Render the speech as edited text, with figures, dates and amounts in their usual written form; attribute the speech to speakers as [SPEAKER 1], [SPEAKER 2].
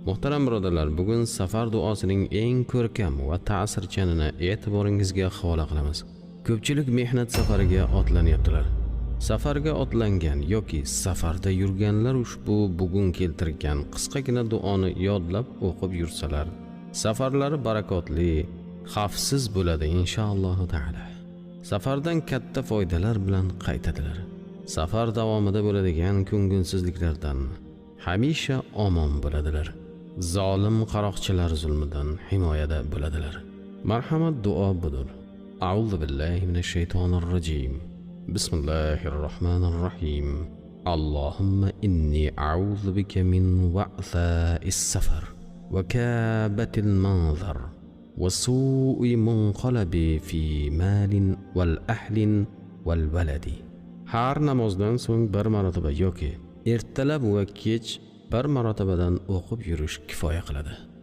[SPEAKER 1] Muhtaram birodarlar, bugun safar duosining eng ko'rkam va ta'sirchanini e'tiboringizga havola qilamiz. Ko'pchilik mehnat safariga otlanyaptilar. Safarga otlangan yoki safarda yurganlar ushbu bugun keltirgan qisqagina duoni yodlab o'qib yursalar, safarlari barakotli, xavfsiz bo'ladi inshaalloh taala. Safardan katta foydalar bilan qaytadilar. Safar davomida bo'ladigan ko'ngilsizliklardan hamisha omon bo'ladilar. Zolim qaroqchilar zulmidan himoyada bo'ladilar. Marhamat duo budur. A'udhu billahi minash shaytonir rojim. Bismillahirrohmanirrohim. Allohumma inni a'udhu bika min wa'tha'is safar wa kabatil manzar wa su'i munqalabi fi malin wal ahlin wal waladi. Har namozdan so'ng bir marotaba yoki ertalab va kech bir marotabadan o'qib yurish kifoya qiladi.